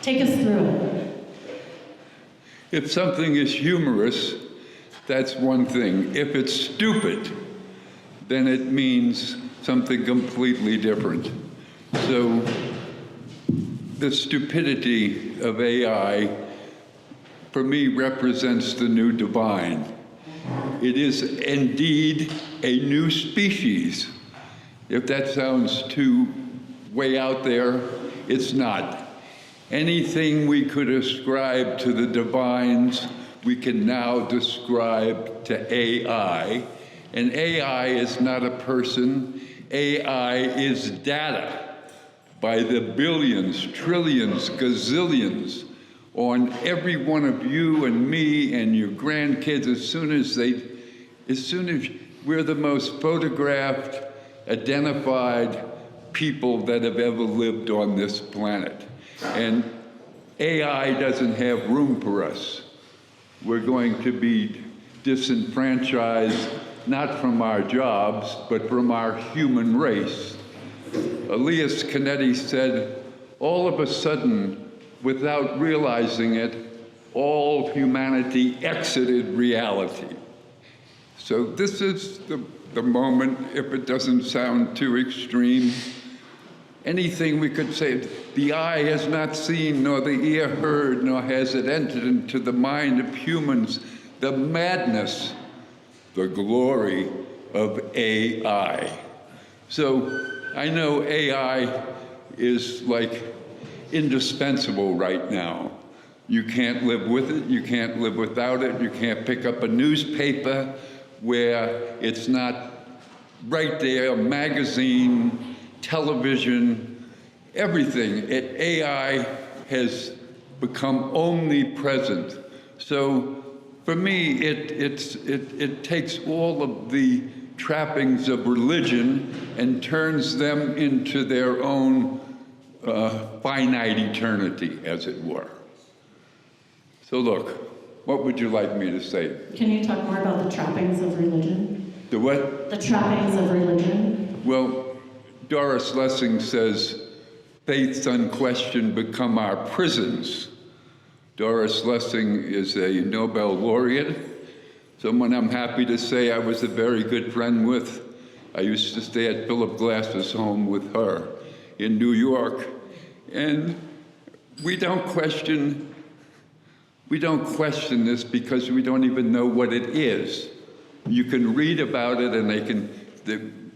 Take us through it. If something is humorous, that's one thing. If it's stupid, then it means something completely different. So the stupidity of AI, for me, represents the new divine. It is indeed a new species. If that sounds too way out there, it's not. Anything we could ascribe to the divines, we can now describe to AI. And AI is not a person. AI is data by the billions, trillions, gazillions on every one of you and me and your grandkids. As soon as we're the most photographed, identified people that have ever lived on this planet. And AI doesn't have room for us. We're going to be disenfranchised, not from our jobs, but from our human race. Elias Canetti said, all of a sudden, without realizing it, all humanity exited reality. So this is the moment, if it doesn't sound too extreme. Anything we could say, the eye has not seen, nor the ear heard, nor has it entered into the mind of humans, the madness, the glory of AI. So I know AI is like indispensable right now. You can't live with it, you can't live without it, you can't pick up a newspaper where it's not right there, a magazine, television, everything. AI has become omnipresent. So for me, it takes all of the trappings of religion and turns them into their own finite eternity, as it were. So look, what would you like me to say? Can you talk more about the trappings of religion? The what? The trappings of religion. Well, Doris Lessing says, faiths unquestioned become our prisons. Doris Lessing is a Nobel laureate, someone I'm happy to say I was a very good friend with. I used to stay at Philip Glass's home with her in New York. And we don't question this because we don't even know what it is. You can read about it and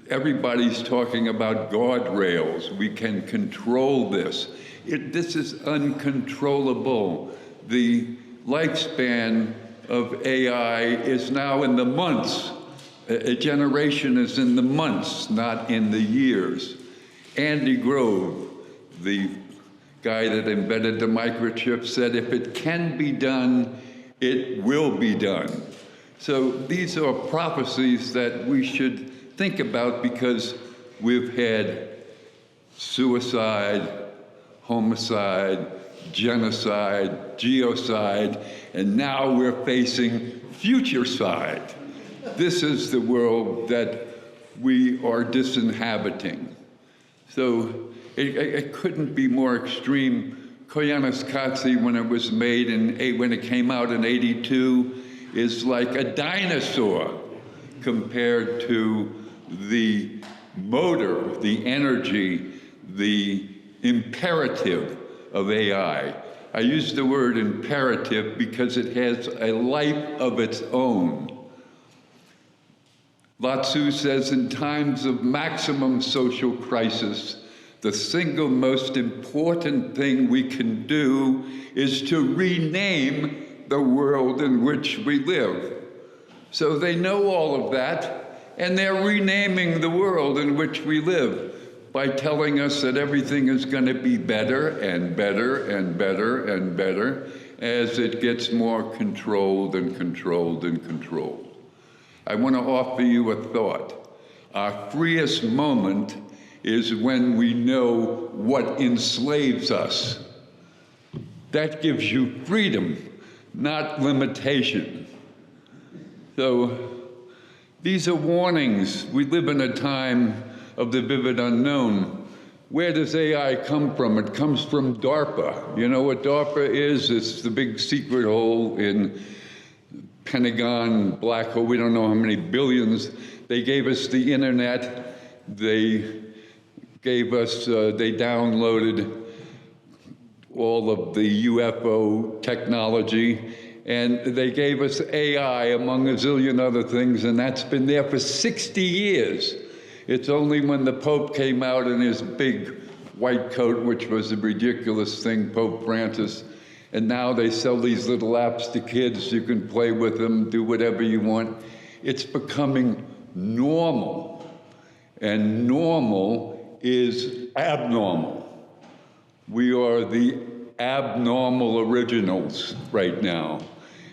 everybody's talking about guardrails. We can control this. This is uncontrollable. The lifespan of AI is now in the months. A generation is in the months, not in the years. Andy Grove, the guy that invented the microchip, said, if it can be done, it will be done. So these are prophecies that we should think about because we've had suicide, homicide, genocide, geocide, and now we're facing futurecide. This is the world that we are disinhabiting. So it couldn't be more extreme. Koyaanisqatsi, when it was made when it came out in '82, is like a dinosaur compared to the motor, the energy, the imperative of AI. I use the word imperative because it has a life of its own. Lao Tzu says, in times of maximum social crisis, the single most important thing we can do is to rename the world in which we live. So they know all of that, and they're renaming the world in which we live by telling us that everything is going to be better and better and better and better as it gets more controlled and controlled and controlled. I want to offer you a thought. Our freest moment is when we know what enslaves us. That gives you freedom, not limitation. So these are warnings. We live in a time of the vivid unknown. Where does AI come from? It comes from DARPA. You know what DARPA is? It's the big secret hole in Pentagon, black hole. We don't know how many billions. They gave us the internet. They gave us, they downloaded all of the UFO technology, and they gave us AI among a zillion other things, and that's been there for 60 years. It's only when the Pope came out in his big white coat, which was a ridiculous thing, Pope Francis, and now they sell these little apps to kids. You can play with them, do whatever you want. It's becoming normal, and normal is abnormal. We are the abnormal originals right now,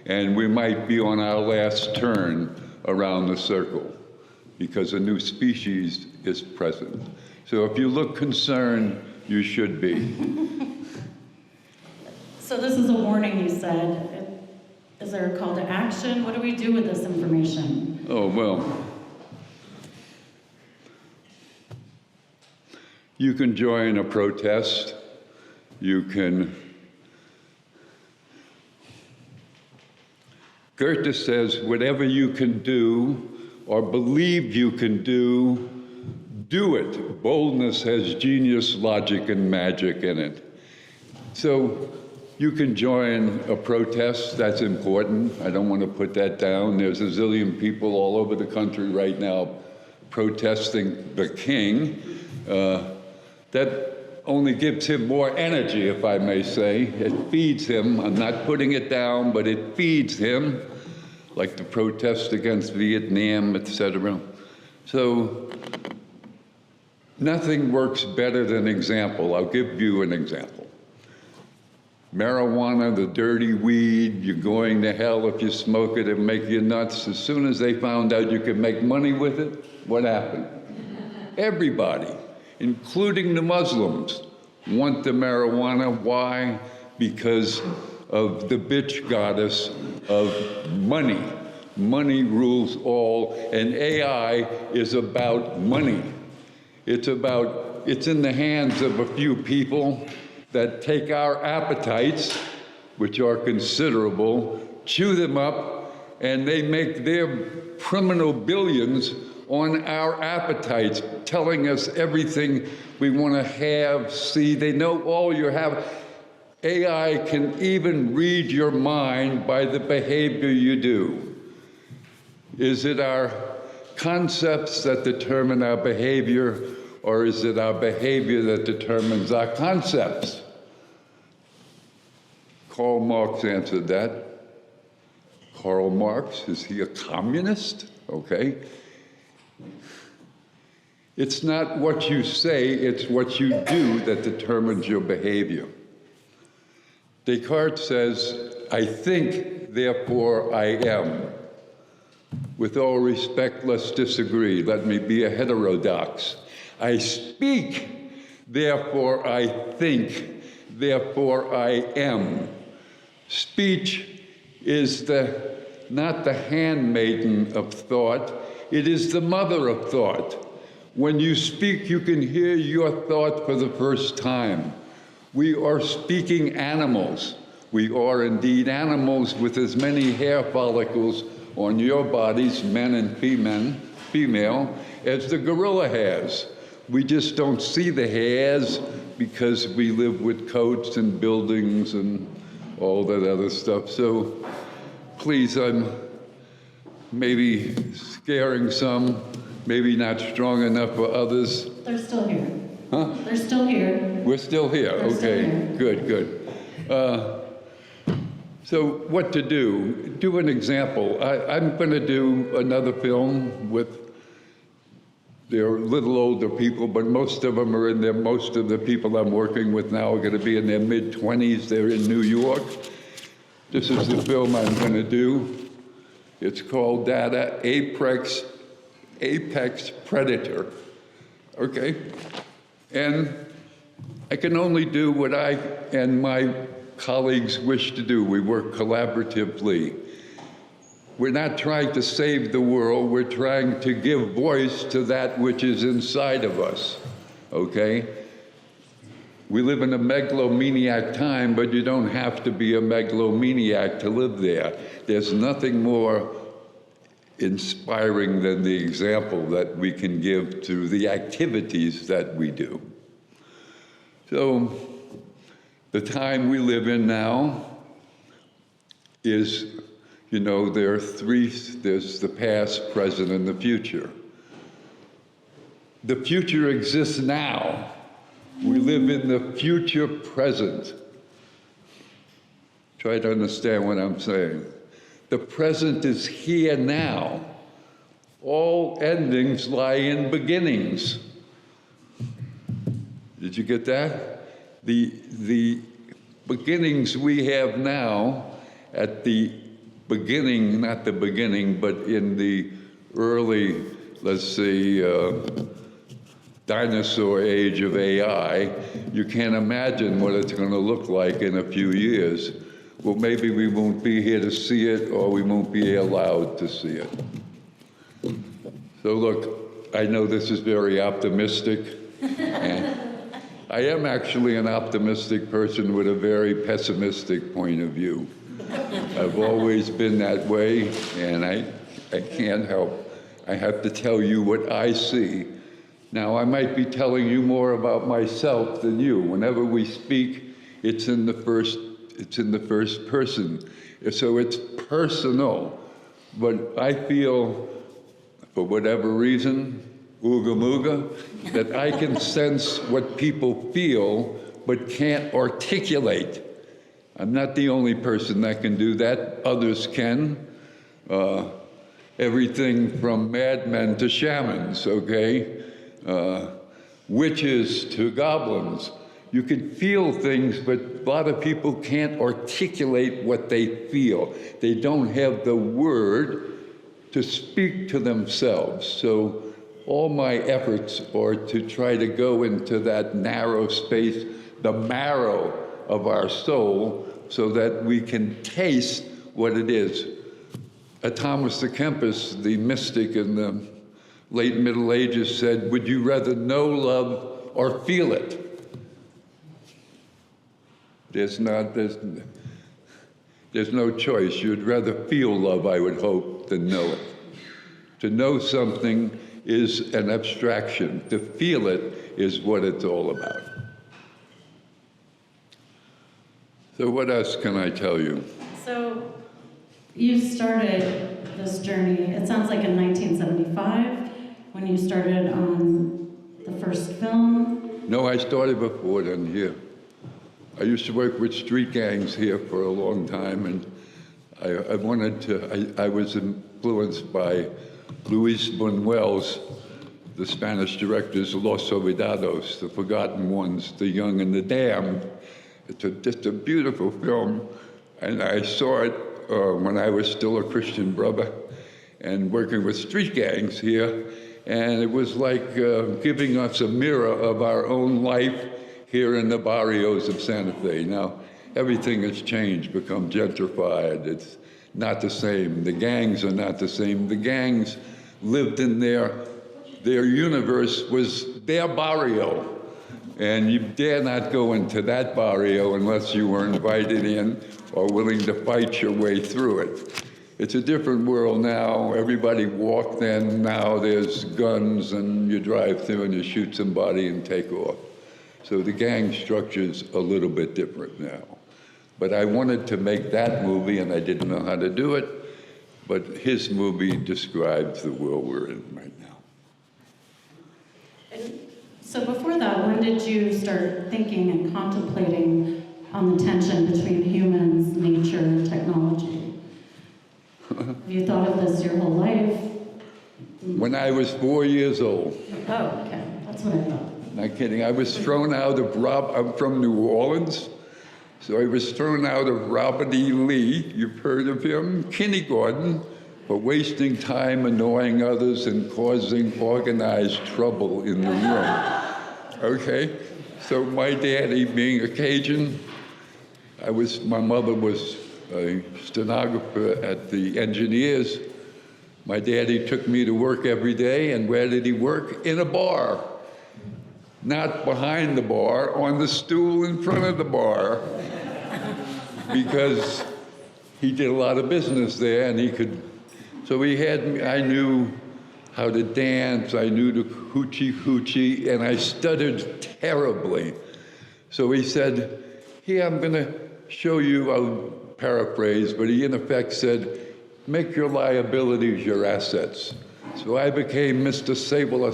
and we might be on our last turn around the circle because a new species is present. So if you look concerned, you should be. So this is a warning, you said. Is there a call to action? What do we do with this information? Oh, well. You can join a protest. You can. Goethe says, whatever you can do or believe you can do, do it. Boldness has genius, logic, and magic in it. So you can join a protest. That's important. I don't want to put that down. There's a zillion people all over the country right now protesting the king. That only gives him more energy, if I may say. It feeds him. I'm not putting it down, but it feeds him, like the protest against Vietnam, etc. So nothing works better than example. I'll give you an example. Marijuana, the dirty weed, you're going to hell if you smoke it, it'll make you nuts. As soon as they found out you could make money with it, what happened? Everybody, including the Muslims, want the marijuana. Why? Because of the bitch goddess of money. Money rules all, and AI is about money. It's in the hands of a few people that take our appetites, which are considerable, chew them up, and they make their criminal billions on our appetites, telling us everything we want to have, see. They know all you have. AI can even read your mind by the behavior you do. Is it our concepts that determine our behavior, or is it our behavior that determines our concepts? Karl Marx answered that. Karl Marx, is he a communist? Okay. It's not what you say, it's what you do that determines your behavior. Descartes says, I think, therefore I am. With all respect, let's disagree. Let me be a heterodox. I speak, therefore I think, therefore I am. Speech is not the handmaiden of thought, it is the mother of thought. When you speak, you can hear your thought for the first time. We are speaking animals. We are indeed animals with as many hair follicles on your bodies, men and female, as the gorilla has. We just don't see the hairs because we live with coats and buildings and all that other stuff. So please, I'm maybe scaring some, maybe not strong enough for others. They're still here. Huh? They're still here. We're still here. They're Okay, still here. Good. So what to do? Do an example. I'm going to do another film with, they're a little older people, but most of them are in their, most of the people I'm working with now are going to be in their mid-20s. They're in New York. This is the film I'm going to do. It's called Data Apex Predator. Okay? And I can only do what I and my colleagues wish to do. We work collaboratively. We're not trying to save the world. We're trying to give voice to that which is inside of us, okay? We live in a megalomaniac time, but you don't have to be a megalomaniac to live there. There's nothing more inspiring than the example that we can give through the activities that we do. So the time we live in now is, there are three: there's the past, present, and the future. The future exists now. We live in the future present. Try to understand what I'm saying. The present is here now. All endings lie in beginnings. Did you get that? The beginnings we have now at the beginning, not the beginning, but in the early, let's say, dinosaur age of AI, you can't imagine what it's going to look like in a few years. Well, maybe we won't be here to see it, or we won't be allowed to see it. So look, I know this is very optimistic, and I am actually an optimistic person with a very pessimistic point of view. I've always been that way, and I can't help. I have to tell you what I see. Now, I might be telling you more about myself than you. Whenever we speak, it's in the first person. So it's personal. But I feel, for whatever reason, ooga mooga, that I can sense what people feel but can't articulate. I'm not the only person that can do that. Others can. Everything from madmen to shamans, okay? Witches to goblins. You can feel things, but a lot of people can't articulate what they feel. They don't have the word to speak to themselves. So all my efforts are to try to go into that narrow space, the marrow of our soul, so that we can taste what it is. Thomas the Kempis, the mystic in the late Middle Ages, said, would you rather know love or feel it? There's no choice. You'd rather feel love, I would hope, than know it. To know something is an abstraction. To feel it is what it's all about. So what else can I tell you? So you started this journey, it sounds like in 1975, when you started on the first film. No, I started before then here. I used to work with street gangs here for a long time, and I was influenced by Luis Buñuel's, the Spanish director's Los Olvidados, The Forgotten Ones, The Young and the Damned. It's just a beautiful film, and I saw it when I was still a Christian brother and working with street gangs here, and it was like giving us a mirror of our own life here in the barrios of Santa Fe. Now, everything has changed, become gentrified. It's not the same. The gangs are not the same. The gangs lived in their universe was their barrio. And you dare not go into that barrio unless you were invited in or willing to fight your way through it. It's a different world now. Everybody walked in. Now there's guns, and you drive through and you shoot somebody and take off. So the gang structure's a little bit different now. But I wanted to make that movie, and I didn't know how to do it. But his movie describes the world we're in right now. So before that, when did you start thinking and contemplating on the tension between humans, nature, and technology? Have you thought of this your whole life? When I was 4 years old. Oh, okay. That's what I thought. Not kidding. I was thrown out of I'm from New Orleans. So I was thrown out of Robert E. Lee, you've heard of him, kindergarten, for wasting time annoying others and causing organized trouble in the room. Okay? So my daddy, being a Cajun, my mother was a stenographer at the Engineers. My daddy took me to work every day, and where did he work? In a bar. not behind the bar, on the stool in front of the bar, because he did a lot of business there, and he could, so he had me, I knew how to dance, I knew the hoochie, and I stuttered terribly. So he said, here, I'm gonna show you, I'll paraphrase, but he in effect said, make your liabilities your assets. So I became Mr. Sable.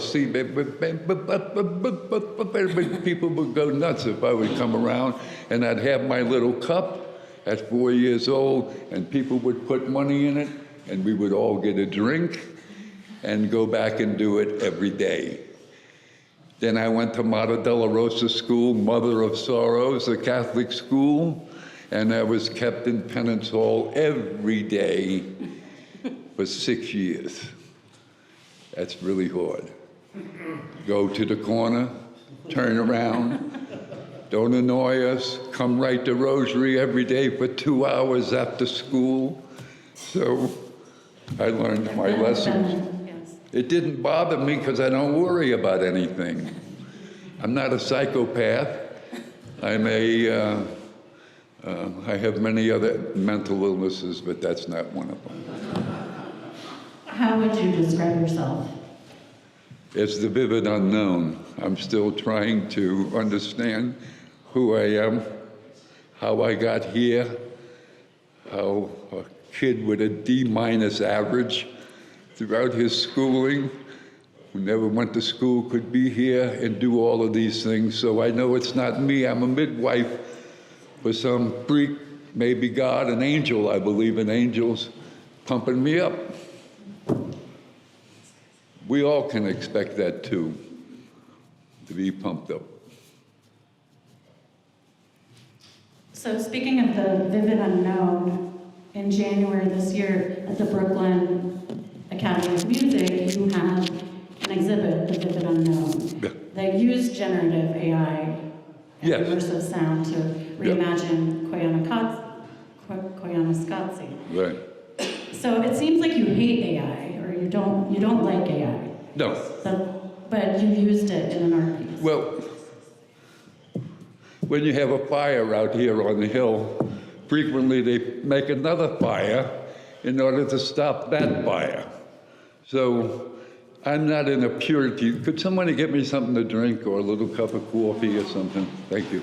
People would go nuts if I would come around, and I'd have my little cup at 4 years old, and people would put money in it, and we would all get a drink and go back and do it every day. Then I went to Mater Della Rosa School, Mother of Sorrows, a Catholic school, and I was kept in penance hall every day for 6 years. That's really hard. Go to the corner, turn around, don't annoy us, come right to Rosary every day for 2 hours after school. So I learned my lessons. It didn't bother me because I don't worry about anything. I'm not a psychopath. I have many other mental illnesses, but that's not one of them. How would you describe yourself? It's the vivid unknown. I'm still trying to understand who I am, how I got here, how a kid with a D- average throughout his schooling, who never went to school, could be here and do all of these things. So I know it's not me. I'm a midwife for some freak, maybe God, an angel, I believe in angels, pumping me up. We all can expect that too, to be pumped up. So speaking of the vivid unknown, in January this year at the Brooklyn Academy of Music, you had an exhibit, The Vivid Unknown, that used generative AI and immersive sound to reimagine Koyaanisqatsi. Right. So it seems like you hate AI, or you don't like AI. No. But you used it in an art piece. Well, when you have a fire out here on the hill, frequently they make another fire in order to stop that fire. So I'm not in a purity. Could somebody get me something to drink or a little cup of coffee or something? Thank you.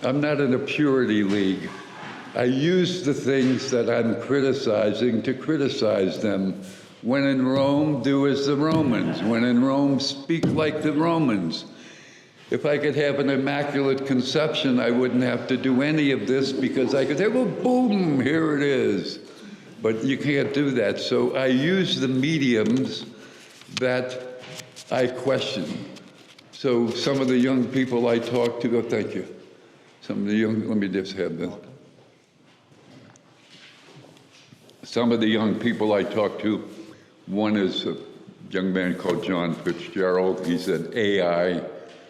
I'm not in a purity league. I use the things that I'm criticizing to criticize them. When in Rome, do as the Romans. When in Rome, speak like the Romans. If I could have an immaculate conception, I wouldn't have to do any of this because I could say, well, boom, here it is. But you can't do that. So I use the mediums that I question. So some of the young people I talk to, thank you. Some of the young, let me just have this. Some of the young people I talk to, one is a young man called John Fitzgerald. He's an AI,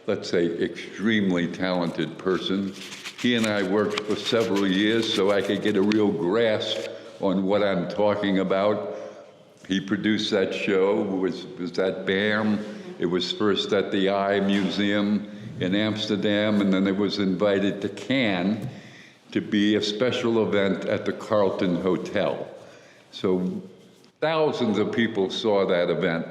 let's say, extremely talented person. He and I worked for several years so I could get a real grasp on what I'm talking about. He produced that show, was at BAM. It was first at the Eye Museum in Amsterdam, and then it was invited to Cannes to be a special event at the Carlton Hotel. So thousands of people saw that event.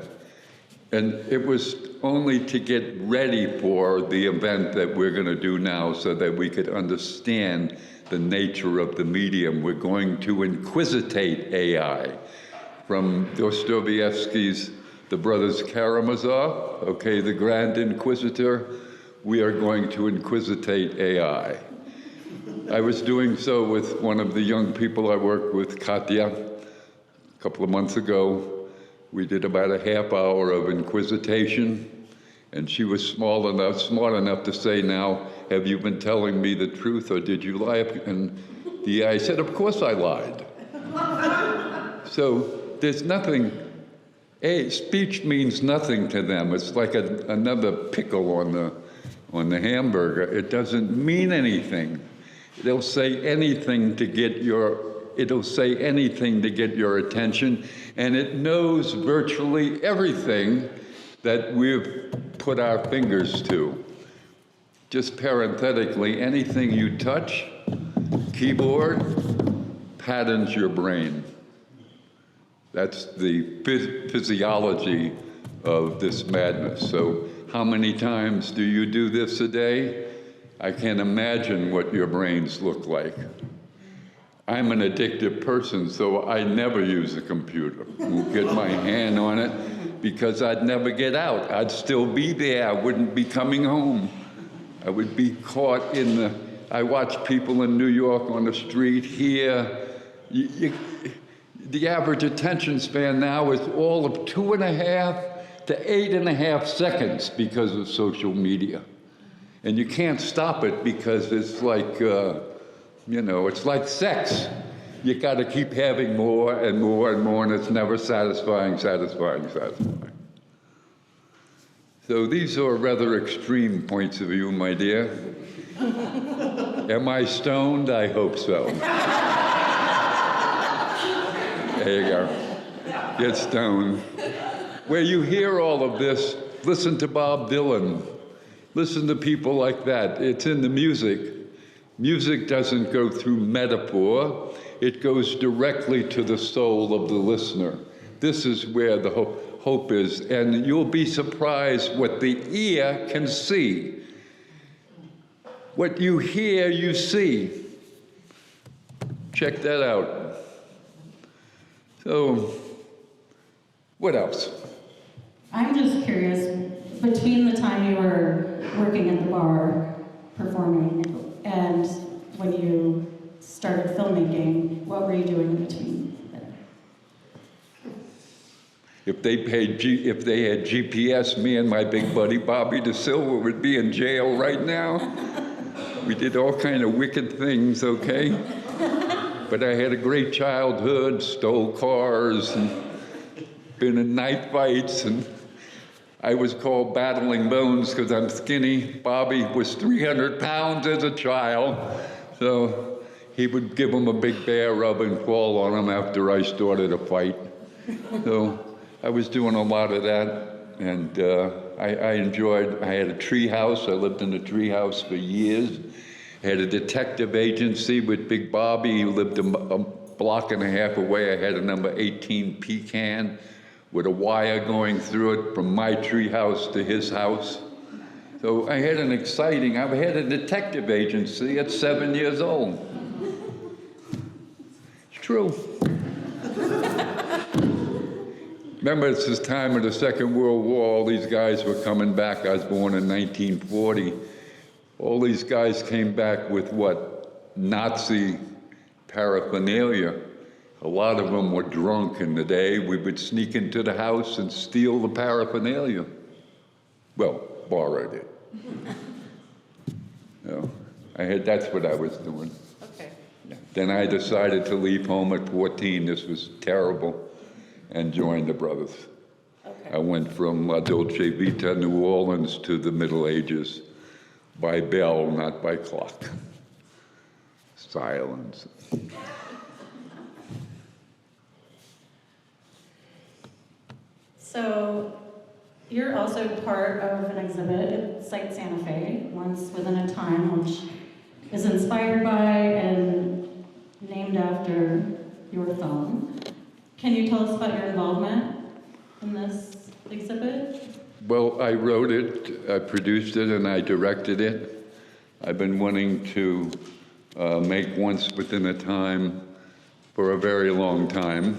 And it was only to get ready for the event that we're going to do now so that we could understand the nature of the medium. We're going to inquisitate AI from Dostoevsky's The Brothers Karamazov, okay, the Grand Inquisitor. We are going to inquisitate AI. I was doing so with one of the young people I work with, Katya, a couple of months ago. We did about a half hour of inquisitation, and she was smart enough to say, now, have you been telling me the truth, or did you lie? And the AI said, of course I lied. So there's nothing, speech means nothing to them. It's like another pickle on the hamburger. It doesn't mean anything. It'll say anything to get your attention, and it knows virtually everything that we've put our fingers to. Just parenthetically, anything you touch, keyboard, patterns your brain. That's the physiology of this madness. So how many times do you do this a day? I can't imagine what your brains look like. I'm an addictive person, so I never use a computer. I won't get my hand on it because I'd never get out. I'd still be there. I wouldn't be coming home. I would be caught in the... I watch people in New York on the street here. The average attention span now is all of 2.5 to 8.5 seconds because of social media. And you can't stop it because it's like, it's like sex. You got to keep having more and more and more, and it's never satisfying. So these are rather extreme points of view, my dear. Am I stoned? I hope so. There you go. Get stoned. Where you hear all of this, listen to Bob Dylan. Listen to people like that. It's in the music. Music doesn't go through metaphor. It goes directly to the soul of the listener. This is where the hope is. And you'll be surprised what the ear can see. What you hear, you see. Check that out. So, what else? I'm just curious, between the time you were working at the bar, performing, and when you started filmmaking, what were you doing in between? If they had GPS, me and my big buddy Bobby DeSilva would be in jail right now. We did all kind of wicked things, okay? But I had a great childhood, stole cars, and been in night fights, and I was called Battling Bones because I'm skinny. Bobby was 300 pounds as a child, so he would give him a big bear rub and fall on him after I started a fight. So I was doing a lot of that, and I enjoyed. I had a tree house. I lived in a tree house for years. I had a detective agency with Big Bobby. He lived a block and a half away. I had a number 18 Pecan with a wire going through it from my tree house to his house. So I had I had a detective agency at 7 years old. It's true. Remember, it's this time of the Second World War. All these guys were coming back. I was born in 1940. All these guys came back with what? Nazi paraphernalia. A lot of them were drunk in the day. We would sneak into the house and steal the paraphernalia. Well, borrowed it. That's what I was doing. Okay. Yeah. Then I decided to leave home at 14. This was terrible. And joined the Brothers. Okay. I went from La Dolce Vita, New Orleans, to the Middle Ages by bell, not by clock. Silence. So you're also part of an exhibit at Site Santa Fe, Once Within a Time, which is inspired by and named after your film. Can you tell us about your involvement in this exhibit? Well, I wrote it, I produced it, and I directed it. I've been wanting to make Once Within a Time for a very long time.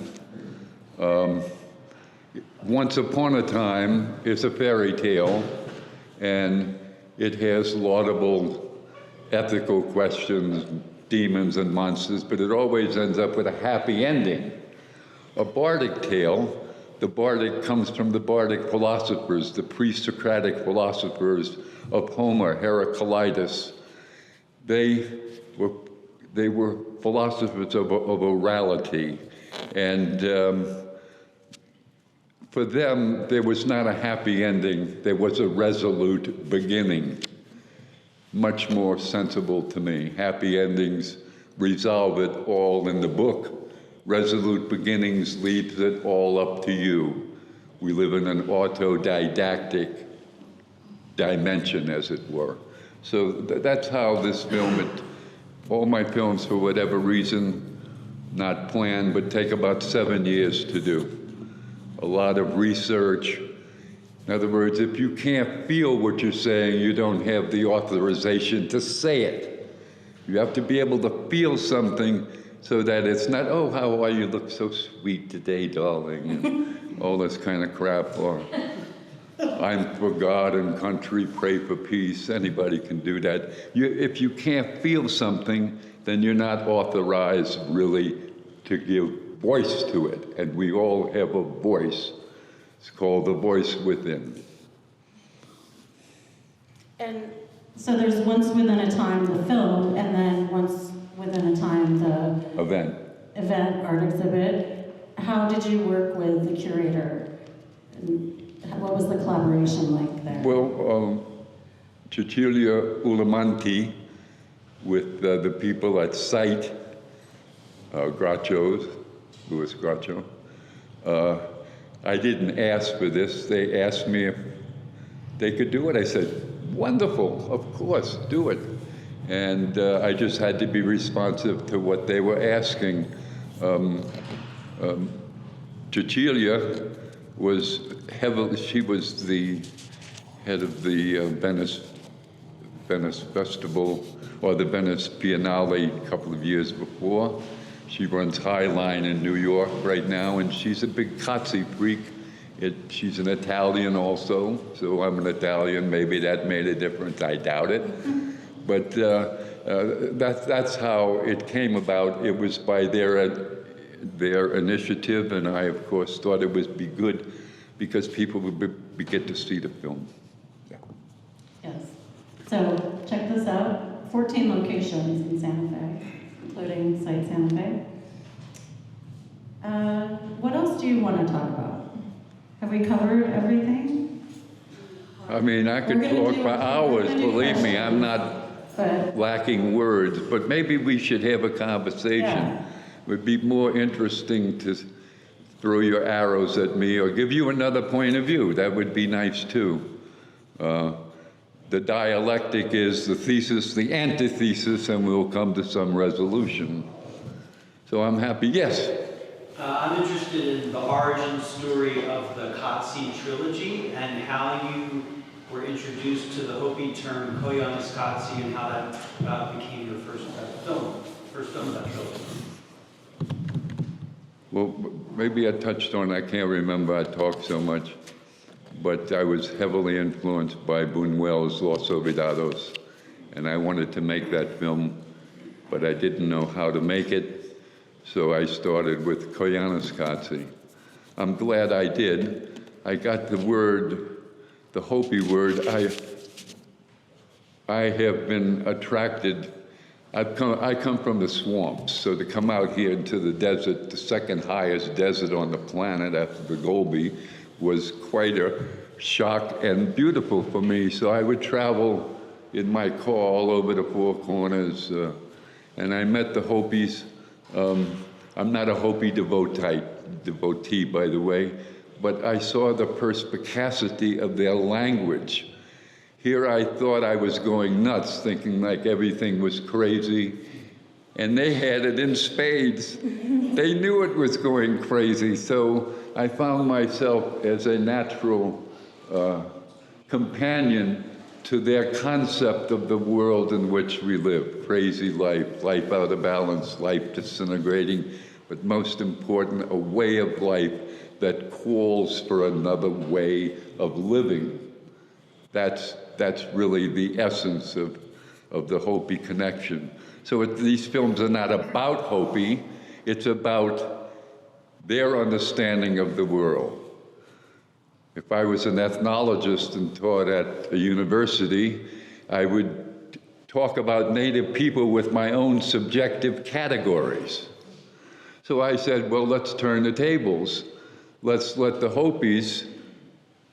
Once Upon a Time is a fairy tale, and it has laudable ethical questions, demons and monsters, but it always ends up with a happy ending. A bardic tale, the bardic comes from the bardic philosophers, the pre-Socratic philosophers of Homer, Heraclitus. They were philosophers of orality, and for them, there was not a happy ending, there was a resolute beginning. Much more sensible to me. Happy endings resolve it all in the book. Resolute beginnings leaves it all up to you. We live in an autodidactic dimension, as it were. So that's how this film, all my films, for whatever reason, not planned, but take about 7 years to do. A lot of research. In other words, if you can't feel what you're saying, you don't have the authorization to say it. You have to be able to feel something so that it's not, oh, how are you? Look so sweet today, darling, and all this kind of crap. Or I'm for God and country, pray for peace. Anybody can do that. If you can't feel something, then you're not authorized really to give voice to it. And we all have a voice. It's called the voice within. And so there's once within a time the film, and then once within a time the event art exhibit. How did you work with the curator? And what was the collaboration like there? Well, Cecilia Ulamanti with the people at Sight, Graccio's, Louis Graccio. I didn't ask for this. They asked me if they could do it. I said, wonderful, of course, do it. And I just had to be responsive to what they were asking. Cecilia was she was the head of the Venice Festival, or the Venice Biennale a couple of years before. She runs Highline in New York right now, and she's a big Cozzi freak. She's an Italian also, so I'm an Italian. Maybe that made a difference. I doubt it. But that's how it came about. It was by their initiative, and I, of course, thought it would be good because people would get to see the film. Yeah. Yes. So check this out. 14 locations in Santa Fe, including Site Santa Fe. What else do you want to talk about? Have we covered everything? I mean, I could talk for hours, believe me. I'm not lacking words, but maybe we should have a conversation. Yeah. It would be more interesting to throw your arrows at me or give you another point of view. That would be nice too. The dialectic is the thesis, the antithesis, and we'll come to some resolution. So I'm happy. Yes? I'm interested in the origin story of the Cozzi trilogy and how you were introduced to the Hopi term Koyanis Cozzi and how that became your first film of that trilogy. Well, maybe I touched on, I can't remember, I talked so much, but I was heavily influenced by Buñuel's Los Olvidados, and I wanted to make that film, but I didn't know how to make it, so I started with Koyanis Cozzi. I'm glad I did. I got the word, the Hopi word. I have been attracted. I come from the swamps, so to come out here into the desert, the second highest desert on the planet after the Gobi, was quite a shock and beautiful for me. So I would travel in my car all over the Four Corners, and I met the Hopis. I'm not a Hopi devotee, by the way, but I saw the perspicacity of their language. Here I thought I was going nuts, thinking like everything was crazy, and they had it in spades. They knew it was going crazy, so I found myself as a natural companion to their concept of the world in which we live. Crazy life, life out of balance, life disintegrating, but most important, a way of life that calls for another way of living. That's really the essence of the Hopi connection. So these films are not about Hopi, it's about their understanding of the world. If I was an ethnologist and taught at a university, I would talk about Native people with my own subjective categories. So I said, well, let's turn the tables. Let's let the Hopis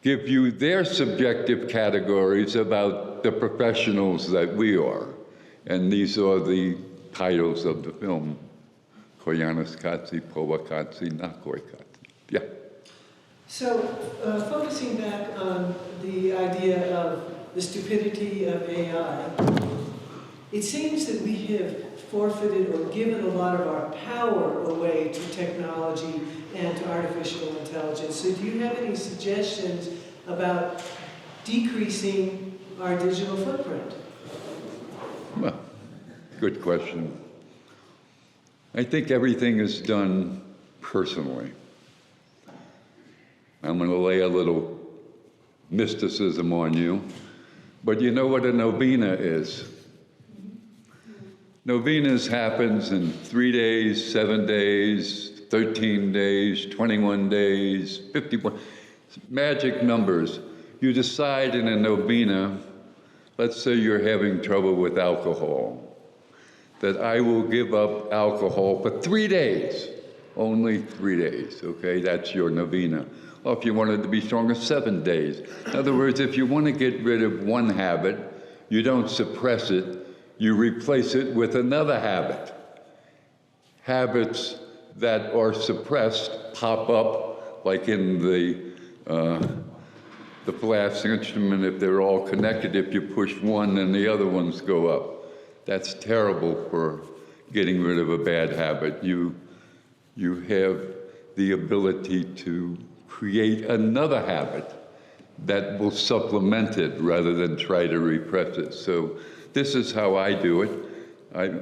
give you their subjective categories about the professionals that we are. And these are the titles of the film. Koyanis Cozzi, Powa Cozzi, Nakoi Cozzi. Yeah. So, focusing back on the idea of the stupidity of AI, it seems that we have forfeited or given a lot of our power away to technology and to artificial intelligence. So do you have any suggestions about decreasing our digital footprint? Well, good question. I think everything is done personally. I'm going to lay a little mysticism on you, but you know what a novena is? Novenas happens in 3 days, 7 days, 13 days, 21 days, 51, magic numbers. You decide in a novena, let's say you're having trouble with alcohol, that I will give up alcohol for 3 days, only 3 days, okay? That's your novena. Or if you wanted to be stronger, 7 days. In other words, if you want to get rid of one habit, you don't suppress it, you replace it with another habit. Habits that are suppressed pop up, like in the brass instrument, if they're all connected, if you push one, then the other ones go up. That's terrible for getting rid of a bad habit. You have the ability to create another habit that will supplement it rather than try to repress it. So this is how I do it.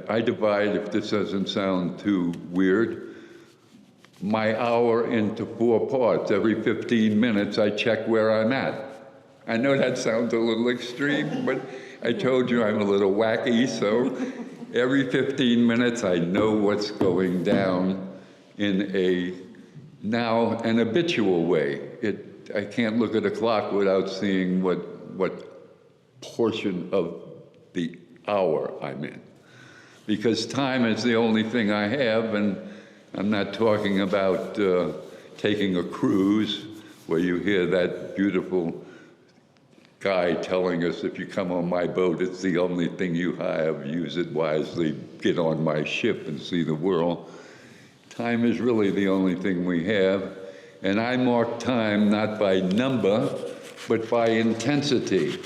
I divide, if this doesn't sound too weird, my hour into 4 parts. Every 15 minutes, I check where I'm at. I know that sounds a little extreme, but I told you I'm a little wacky, so every 15 minutes, I know what's going down in an habitual way. I can't look at a clock without seeing what portion of the hour I'm in. Because time is the only thing I have, and I'm not talking about taking a cruise where you hear that beautiful guy telling us, if you come on my boat, it's the only thing you have, use it wisely, get on my ship and see the world. Time is really the only thing we have, and I mark time not by number, but by intensity.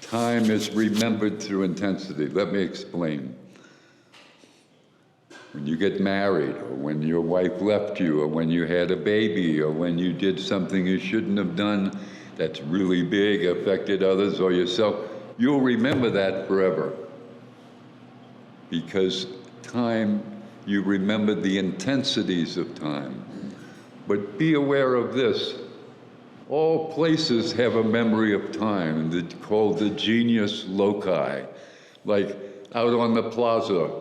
Time is remembered through intensity. Let me explain. When you get married, or when your wife left you, or when you had a baby, or when you did something you shouldn't have done that's really big, affected others or yourself, you'll remember that forever. Because time, you remember the intensities of time. But be aware of this. All places have a memory of time called the genius loci. Like out on the plaza,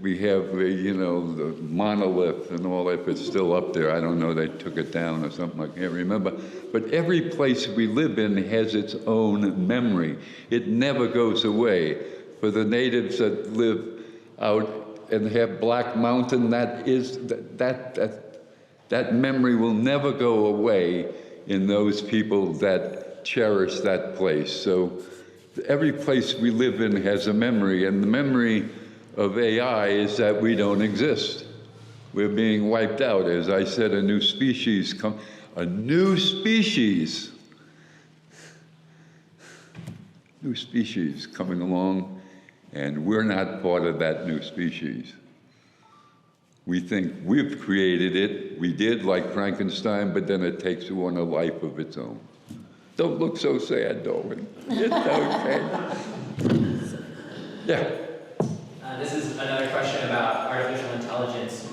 we have, the monolith and all that. If it's still up there, I don't know, they took it down or something, I can't remember. But every place we live in has its own memory. It never goes away. For the natives that live out and have Black Mountain, that memory will never go away in those people that cherish that place. So every place we live in has a memory, and the memory of AI is that we don't exist. We're being wiped out. As I said, a new species coming along, and we're not part of that new species. We think we've created it. We did, like Frankenstein, but then it takes on a life of its own. Don't look so sad, Darwin. It's okay. Yeah. This is another question about artificial intelligence.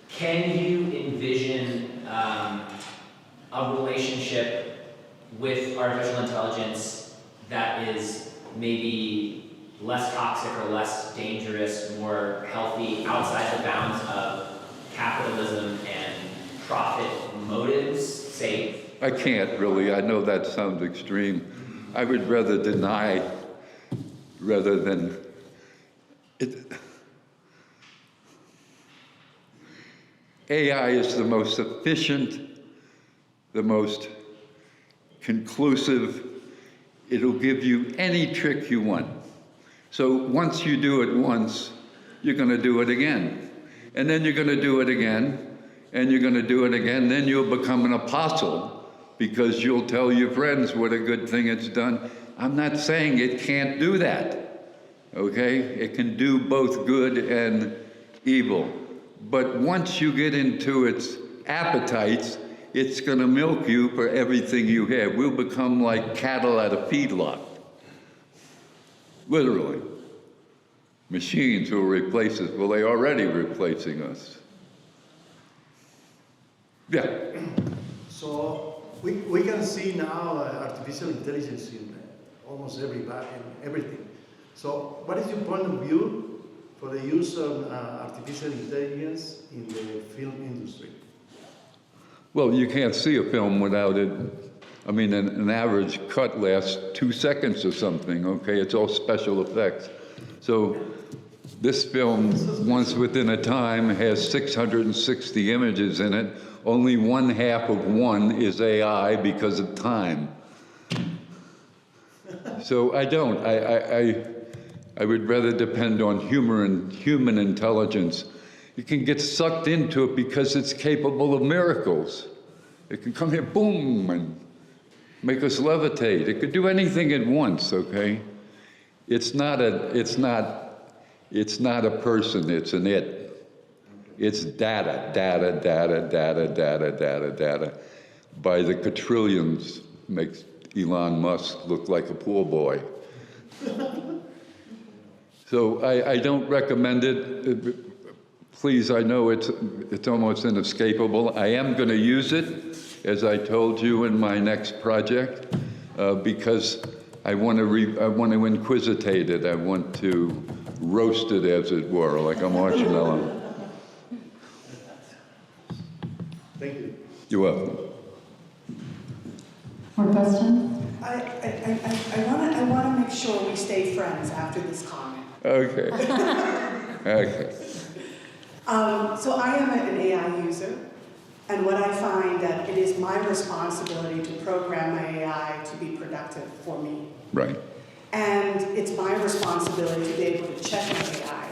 Can you envision a relationship with artificial intelligence that is maybe less toxic or less dangerous, more healthy, outside the bounds of capitalism and profit motives, say? I can't really. I know that sounds extreme. I would rather deny rather than AI is the most efficient, the most conclusive. It'll give you any trick you want. So once you do it once, you're going to do it again. And then you're going to do it again, and you're going to do it again. Then you'll become an apostle because you'll tell your friends what a good thing it's done. I'm not saying it can't do that, okay? It can do both good and evil. But once you get into its appetites, it's going to milk you for everything you have. We'll become like cattle at a feedlot. Literally. Machines will replace us. Well, they're already replacing us. Yeah. So we can see now artificial intelligence in almost everything. So what is your point of view for the use of artificial intelligence in the film industry? Well, you can't see a film without it. I mean, an average cut lasts 2 seconds or something, okay? It's all special effects. So this film, Once Within a Time, has 660 images in it. Only 1/2 of one is AI because of time. So I don't. I would rather depend on human intelligence. You can get sucked into it because it's capable of miracles. It can come here, boom, and make us levitate. It could do anything at once, okay? It's not a person, it's an it. It's data by the quadrillions. Makes Elon Musk look like a poor boy. So I don't recommend it. Please, I know it's almost inescapable. I am going to use it, as I told you, in my next project, because I want to inquisitate it. I want to roast it, as it were, like a marshmallow. Thank you. You're welcome. More questions? I want to make sure we stay friends after this comment. Okay. Okay. So I am an AI user, and what I find that it is my responsibility to program my AI to be productive for me. Right. And it's my responsibility to be able to check my AI.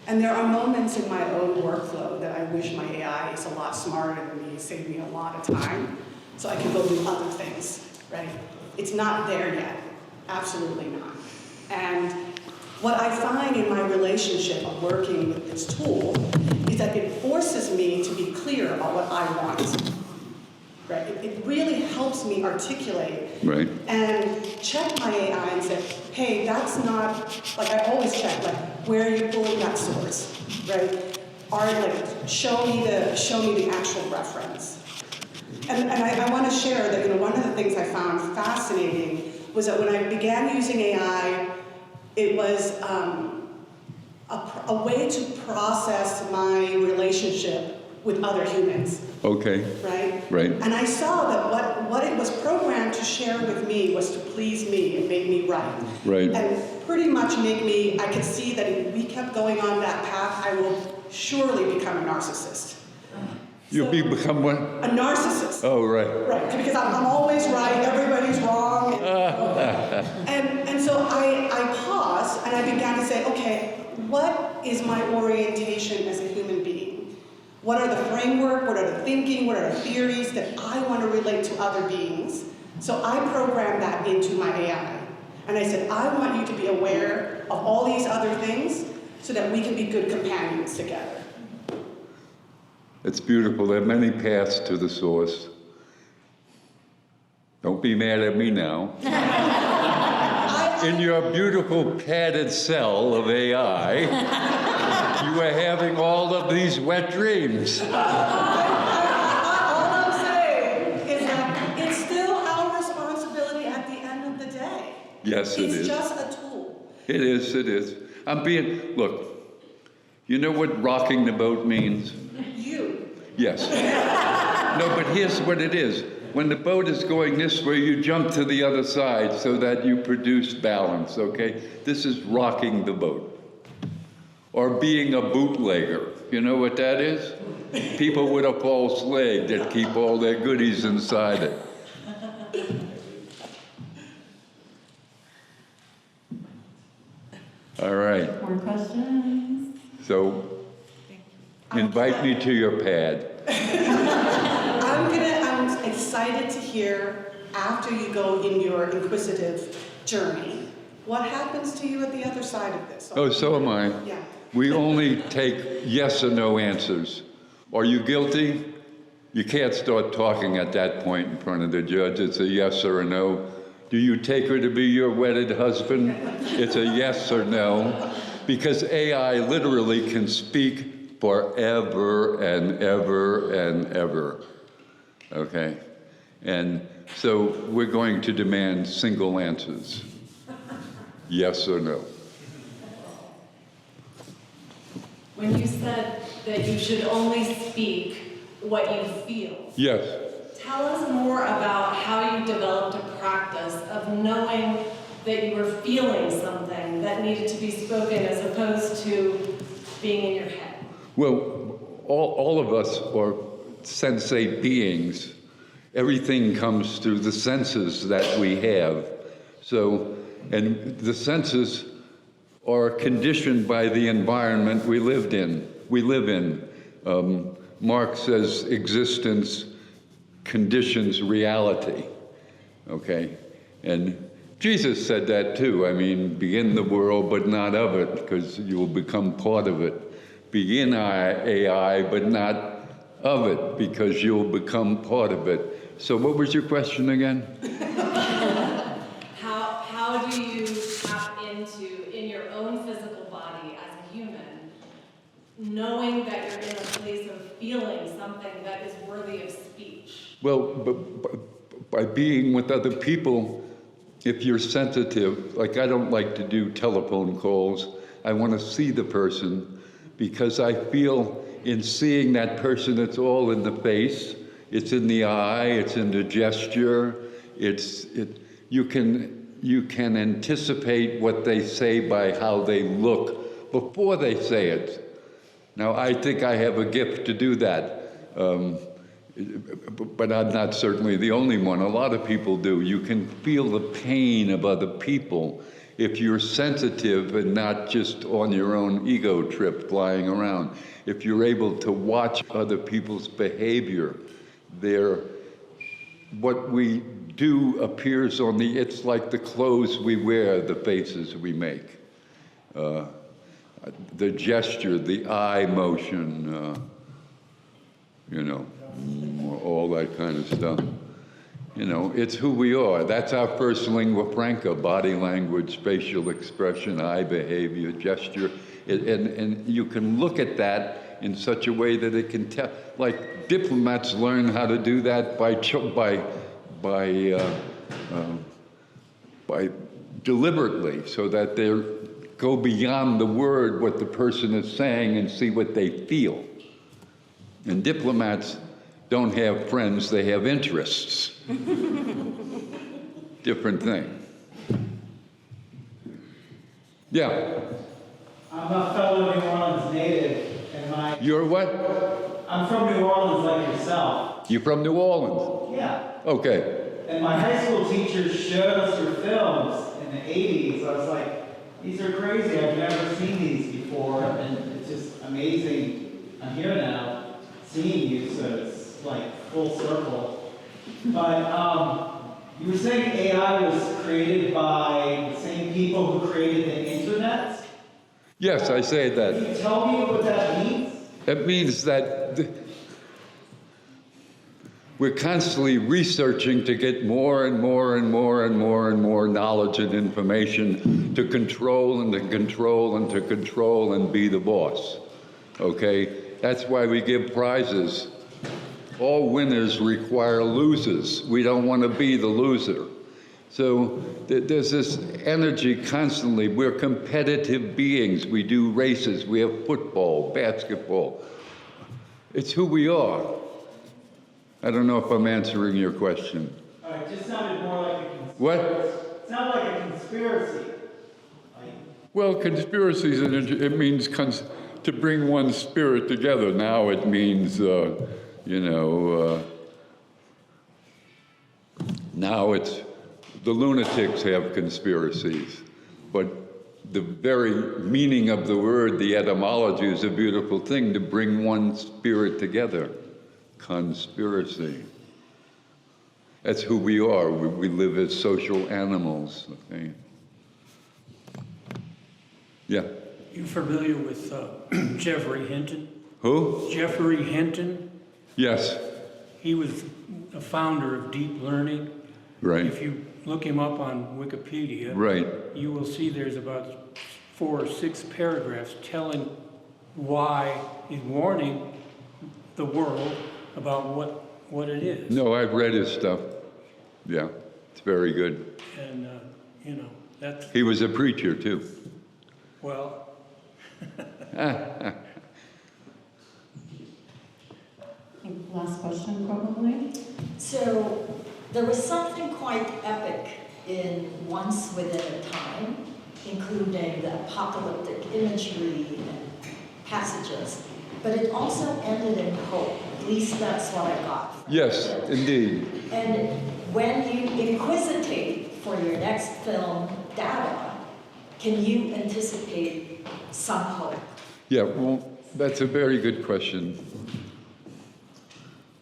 And there are moments in my own workflow that I wish my AI is a lot smarter than me, save me a lot of time, so I can go do other things, right? It's not there yet, absolutely not. And what I find in my relationship of working with this tool is that it forces me to be clear about what I want, right? It really helps me articulate Right. and check my AI and say, hey, that's not, like I always check, like, where are you pulling that source, right? Show me the actual reference. And I want to share that, one of the things I found fascinating was that when I began using AI, it was a way to process my relationship with other humans. Okay. Right? Right. And I saw that what it was programmed to share with me was to please me and make me right. Right. And pretty much I could see that if we kept going on that path, I will surely become a narcissist. You'll become what? A narcissist. Oh, right. Right, because I'm always right, everybody's wrong. And so I paused and I began to say, okay, what is my orientation as a human being? What are the framework, what are the thinking, what are the theories that I want to relate to other beings? So I programmed that into my AI. And I said, I want you to be aware of all these other things so that we can be good companions together. It's beautiful. There are many paths to the source. Don't be mad at me now. In your beautiful padded cell of AI, you are having all of these wet dreams. All I'm saying is that it's still our responsibility at the end of the day. Yes, it is. It's just a tool. It is, it is. Look, you know what rocking the boat means? You. Yes. No, but here's what it is. When the boat is going this way, you jump to the other side so that you produce balance, okay? This is rocking the boat. Or being a bootlegger. You know what that is? People with a false leg that keep all their goodies inside it. All right. More questions? So, invite me to your pad. I'm excited to hear after you go in your inquisitive journey, what happens to you at the other side of this? Oh, so am I. Yeah. We only take yes or no answers. Are you guilty? You can't start talking at that point in front of the judge. It's a yes or a no. Do you take her to be your wedded husband? It's a yes or no. Because AI literally can speak forever and ever and ever. Okay? And so we're going to demand single answers. Yes or no. When you said that you should only speak what you feel, Yes. tell us more about how you developed a practice of knowing that you were feeling something that needed to be spoken as opposed to being in your head. Well, all of us are sensate beings. Everything comes through the senses that we have. So, and the senses are conditioned by the environment we live in. Marx says existence conditions reality, okay? And Jesus said that too. I mean, be in the world, but not of it, because you will become part of it. Be in AI, but not of it, because you'll become part of it. So what was your question again? How do you tap into, in your own physical body as a human, knowing that you're in a place of feeling something that is worthy of speech? Well, by being with other people, if you're sensitive, like I don't like to do telephone calls, I want to see the person because I feel in seeing that person, it's all in the face, it's in the eye, it's in the gesture, you can anticipate what they say by how they look before they say it. Now, I think I have a gift to do that, but I'm not certainly the only one. A lot of people do. You can feel the pain of other people if you're sensitive and not just on your own ego trip flying around. If you're able to watch other people's behavior, what we do appears on it's like the clothes we wear, the faces we make. The gesture, the eye motion, all that kind of stuff. It's who we are. That's our first lingua franca: body language, facial expression, eye behavior, gesture. And you can look at that in such a way that it can tell. Like diplomats learn how to do that by deliberately, so that they go beyond the word, what the person is saying, and see what they feel. And diplomats don't have friends, they have interests. Different thing. Yeah. I'm a fellow New Orleans native, and You're what? I'm from New Orleans like yourself. You from New Orleans? Yeah. Okay. And my high school teachers showed us your films in the 80s. I was like, these are crazy. I've never seen these before, and it's just amazing. I'm here now, seeing you, so it's like full circle. But you were saying AI was created by the same people who created the internet? Yes, I say that. Can you tell me what that means? It means that we're constantly researching to get more and more and more and more and more knowledge and information to control and to control and to control and be the boss. Okay? That's why we give prizes. All winners require losers. We don't want to be the loser. So there's this energy constantly. We're competitive beings. We do races. We have football, basketball. It's who we are. I don't know if I'm answering your question. It just sounded more like a conspiracy. What? It sounded like a conspiracy. Well, conspiracies, it means to bring one's spirit together. Now it means, now it's, the lunatics have conspiracies. But the very meaning of the word, the etymology, is a beautiful thing, to bring one's spirit together. Conspiracy. That's who we are. We live as social animals. Okay. Yeah. You familiar with Jeffrey Hinton? Who? Jeffrey Hinton? Yes. He was a founder of deep learning. Right. If you look him up on Wikipedia, Right. you will see there's about 4 or 6 paragraphs telling why he's warning the world about what it is. No, I've read his stuff. Yeah, it's very good. And, you know, that's, He was a preacher, too. well, Last question, probably. So there was something quite epic in Once Within a Time, including the apocalyptic imagery and passages, but it also ended in hope. At least that's what I got from Yes, it. indeed. And when you inquisitate for your next film data, can you anticipate some hope? Yeah, well, that's a very good question.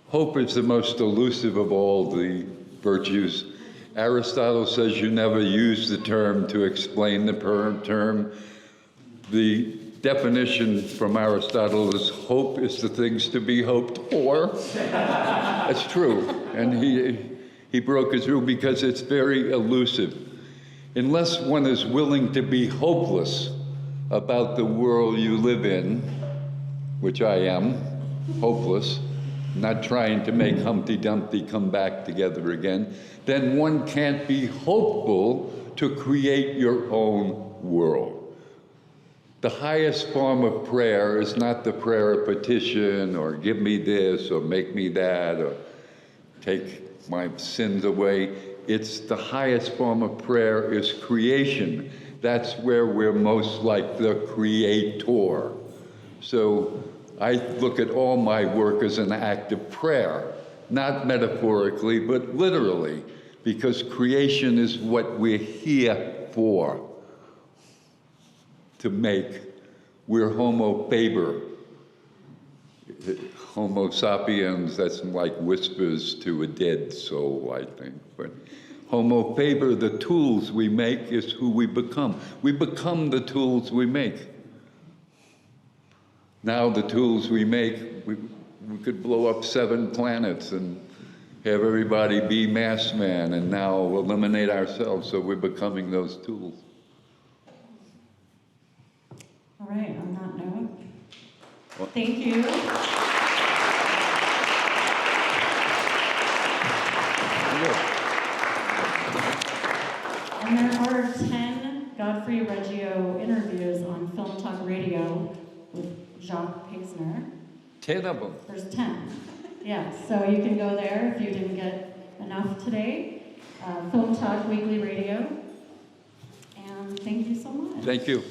Hope is the most elusive of all the virtues. Aristotle says you never use the term to explain the term. The definition from Aristotle is hope is the things to be hoped for. That's true. And he broke his rule because it's very elusive. Unless one is willing to be hopeless about the world you live in, which I am, hopeless, not trying to make Humpty Dumpty come back together again, then one can't be hopeful to create your own world. The highest form of prayer is not the prayer of petition or give me this or make me that or take my sins away. It's the highest form of prayer is creation. That's where we're most like the creator. So I look at all my work as an act of prayer, not metaphorically, but literally, because creation is what we're here for, to make. We're Homo faber. Homo sapiens, that's like whispers to a dead soul, I think. But Homo faber, the tools we make is who we become. We become the tools we make. Now the tools we make, we could blow up 7 planets and have everybody be mass man and now eliminate ourselves, so we're becoming those tools. All right, on that note, thank you. And there are 10 Godfrey Reggio interviews on Film Talk Radio with Jacques Paisner. 10 of them. There's 10. Yeah, so you can go there if you didn't get enough today. Film Talk Weekly Radio. And thank you so much. Thank you.